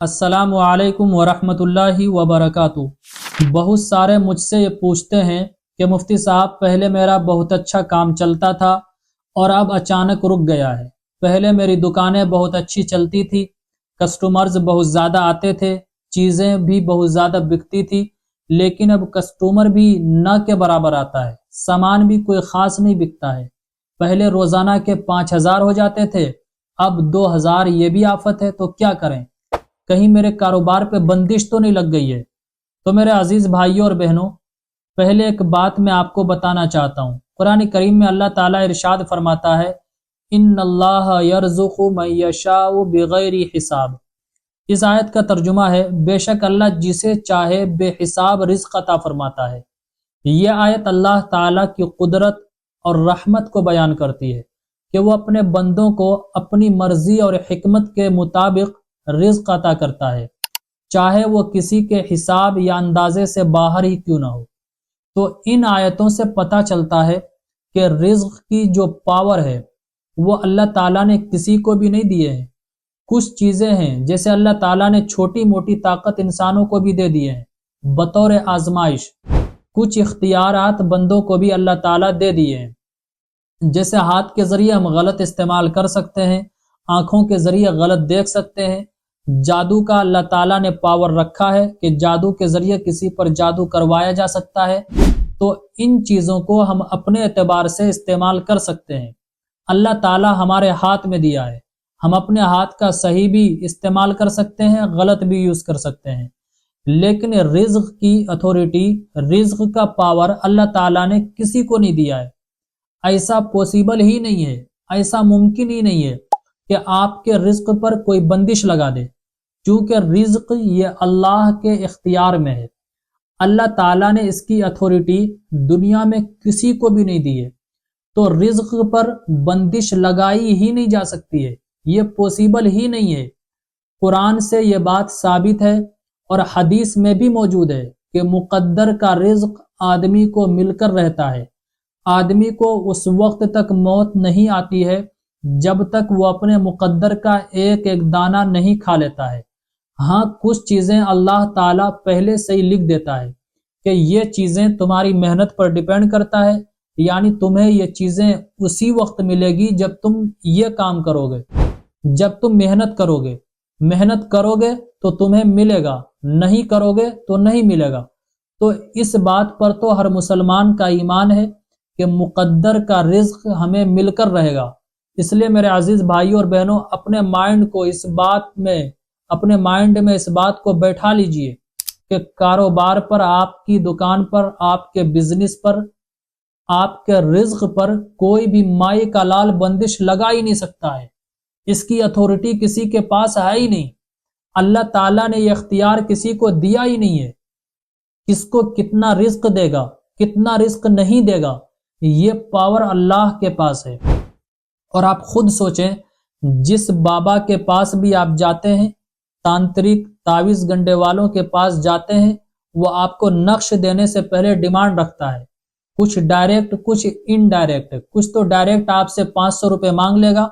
السلام علیکم ورحمۃ اللہ وبرکاتہ۔ بہت سارے مجھ سے یہ پوچھتے ہیں کہ مفتی صاحب پہلے میرا بہت اچھا کام چلتا تھا اور اب اچانک رک گیا ہے۔ پہلے میری دکانیں بہت اچھی چلتی تھی، کسٹمرز بہت زیادہ آتے تھے، چیزیں بھی بہت زیادہ بکتی تھی، لیکن اب کسٹمر بھی نہ کے برابر آتا ہے، سامان بھی کوئی خاص نہیں بکتا ہے۔ پہلے روزانہ کے 5,000 ہو جاتے تھے، اب 2,000، یہ بھی آفت ہے، تو کیا کریں؟ کہیں میرے کاروبار پہ بندش تو نہیں لگ گئی ہے؟ تو میرے عزیز بھائیوں اور بہنوں، پہلے ایک بات میں آپ کو بتانا چاہتا ہوں۔ قرآن کریم میں اللہ تعالیٰ ارشاد فرماتا ہے، ان اللہ یرزق من یشاء بغیر حساب۔ اس آیت کا ترجمہ ہے، بے شک اللہ جسے چاہے بے حساب رزق عطا فرماتا ہے۔ یہ آیت اللہ تعالیٰ کی قدرت اور رحمت کو بیان کرتی ہے کہ وہ اپنے بندوں کو اپنی مرضی اور حکمت کے مطابق رزق عطا کرتا ہے، چاہے وہ کسی کے حساب یا اندازے سے باہر ہی کیوں نہ ہو۔ تو ان آیتوں سے پتہ چلتا ہے کہ رزق کی جو پاور ہے وہ اللہ تعالیٰ نے کسی کو بھی نہیں دیے ہیں۔ کچھ چیزیں ہیں جیسے اللہ تعالیٰ نے چھوٹی موٹی طاقت انسانوں کو بھی دے دیے ہیں بطور آزمائش۔ کچھ اختیارات بندوں کو بھی اللہ تعالیٰ دے دیے ہیں، جیسے ہاتھ کے ذریعے ہم غلط استعمال کر سکتے ہیں، آنکھوں کے ذریعے غلط دیکھ سکتے ہیں، جادو کا اللہ تعالیٰ نے پاور رکھا ہے کہ جادو کے ذریعے کسی پر جادو کروایا جا سکتا ہے۔ تو ان چیزوں کو ہم اپنے اعتبار سے استعمال کر سکتے ہیں۔ اللہ تعالیٰ ہمارے ہاتھ میں دیا ہے، ہم اپنے ہاتھ کا صحیح بھی استعمال کر سکتے ہیں، غلط بھی یوز کر سکتے ہیں، لیکن رزق کی اتھارٹی، رزق کا پاور اللہ تعالیٰ نے کسی کو نہیں دیا ہے۔ ایسا پوسیبل ہی نہیں ہے، ایسا ممکن ہی نہیں ہے کہ آپ کے رزق پر کوئی بندش لگا دے، چونکہ رزق یہ اللہ کے اختیار میں ہے۔ اللہ تعالیٰ نے اس کی اتھارٹی دنیا میں کسی کو بھی نہیں دی ہے، تو رزق پر بندش لگائی ہی نہیں جا سکتی ہے، یہ پوسیبل ہی نہیں ہے۔ قرآن سے یہ بات ثابت ہے اور حدیث میں بھی موجود ہے کہ مقدر کا رزق آدمی کو مل کر رہتا ہے۔ آدمی کو اس وقت تک موت نہیں آتی ہے جب تک وہ اپنے مقدر کا ایک ایک دانہ نہیں کھا لیتا ہے۔ ہاں، کچھ چیزیں اللہ تعالیٰ پہلے سے ہی لکھ دیتا ہے کہ یہ چیزیں تمہاری محنت پر ڈیپینڈ کرتا ہے، یعنی تمہیں یہ چیزیں اسی وقت ملے گی جب تم یہ کام کرو گے، جب تم محنت کرو گے تو تمہیں ملے گا، نہیں کرو گے تو نہیں ملے گا۔ تو اس بات پر تو ہر مسلمان کا ایمان ہے کہ مقدر کا رزق ہمیں مل کر رہے گا۔ اس لیے میرے عزیز بھائیوں اور بہنوں، اپنے مائنڈ میں اس بات کو بیٹھا لیجئے کہ کاروبار پر، آپ کی دکان پر، آپ کے بزنس پر، آپ کے رزق پر کوئی بھی مائی کا لال بندش لگا ہی نہیں سکتا ہے۔ اس کی اتھارٹی کسی کے پاس ہے ہی نہیں۔ اللہ تعالیٰ نے یہ اختیار کسی کو دیا ہی نہیں ہے، کس کو کتنا رزق دے گا، کتنا رزق نہیں دے گا، یہ پاور اللہ کے پاس ہے۔ اور آپ خود سوچیں، جس بابا کے پاس بھی آپ جاتے ہیں، تانترک تعویذ گنڈے والوں کے پاس جاتے ہیں، وہ آپ کو نقش دینے سے پہلے ڈیمانڈ رکھتا ہے، کچھ ڈائریکٹ، کچھ انڈائریکٹ۔ کچھ تو ڈائریکٹ آپ سے 500 روپے مانگ لے گا،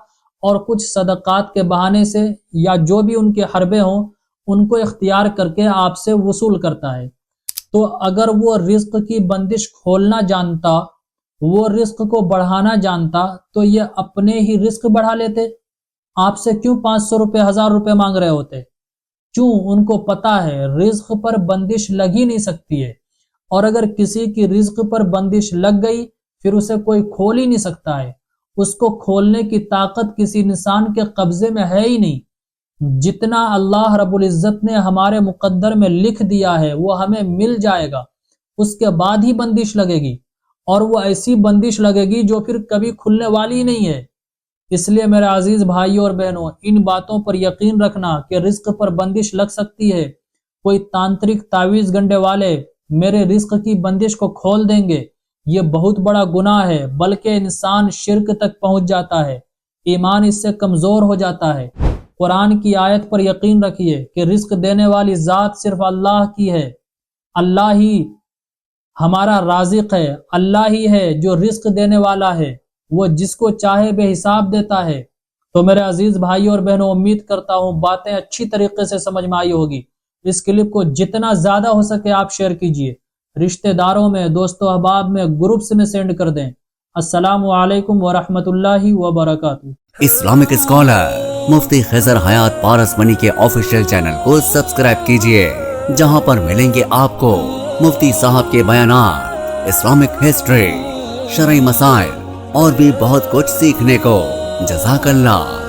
اور کچھ صدقات کے بہانے سے یا جو بھی ان کے حربے ہوں ان کو اختیار کر کے آپ سے وصول کرتا ہے۔ تو اگر وہ رزق کی بندش کھولنا جانتا، وہ رزق کو بڑھانا جانتا، تو یہ اپنے ہی رزق بڑھا لیتے۔ آپ سے کیوں 500 روپے، 1000 روپے مانگ رہے ہوتے؟ کیوں؟ ان کو پتا ہے رزق پر بندش لگ ہی نہیں سکتی ہے، اور اگر کسی کی رزق پر بندش لگ گئی پھر اسے کوئی کھول ہی نہیں سکتا ہے۔ اس کو کھولنے کی طاقت کسی انسان کے قبضے میں ہے ہی نہیں۔ جتنا اللہ رب العزت نے ہمارے مقدر میں لکھ دیا ہے وہ ہمیں مل جائے گا، اس کے بعد ہی بندش لگے گی، اور وہ ایسی بندش لگے گی جو پھر کبھی کھلنے والی نہیں ہے۔ اس لیے میرے عزیز بھائیوں اور بہنوں، ان باتوں پر یقین رکھنا کہ رزق پر بندش لگ سکتی ہے، کوئی تانترک تعویذ گنڈے والے میرے رزق کی بندش کو کھول دیں گے، یہ بہت بڑا گناہ ہے، بلکہ انسان شرک تک پہنچ جاتا ہے، ایمان اس سے کمزور ہو جاتا ہے۔ قرآن کی آیت پر یقین رکھیے کہ رزق دینے والی ذات صرف اللہ کی ہے، اللہ ہی ہمارا رازق ہے، اللہ ہی ہے جو رزق دینے والا ہے، وہ جس کو چاہے بے حساب دیتا ہے۔ تو میرے عزیز بھائی اور بہنوں، امید کرتا ہوں باتیں اچھی طریقے سے سمجھ میں آئی ہوگی۔ اس کلپ کو جتنا زیادہ ہو سکے آپ شیئر کیجئے، رشتہ داروں میں، دوست و احباب میں، گروپس میں سینڈ کر دیں۔ السلام علیکم ورحمۃ اللہ وبرکاتہ۔ اسلامک اسکالر مفتی خضر حیات پارس منی کے آفیشیل چینل کو سبسکرائب کیجئے، جہاں پر ملیں گے آپ کو مفتی صاحب کے بیانات، اسلامک ہسٹری، شرعی مسائل اور بھی بہت کچھ سیکھنے کو۔ جزاک اللہ۔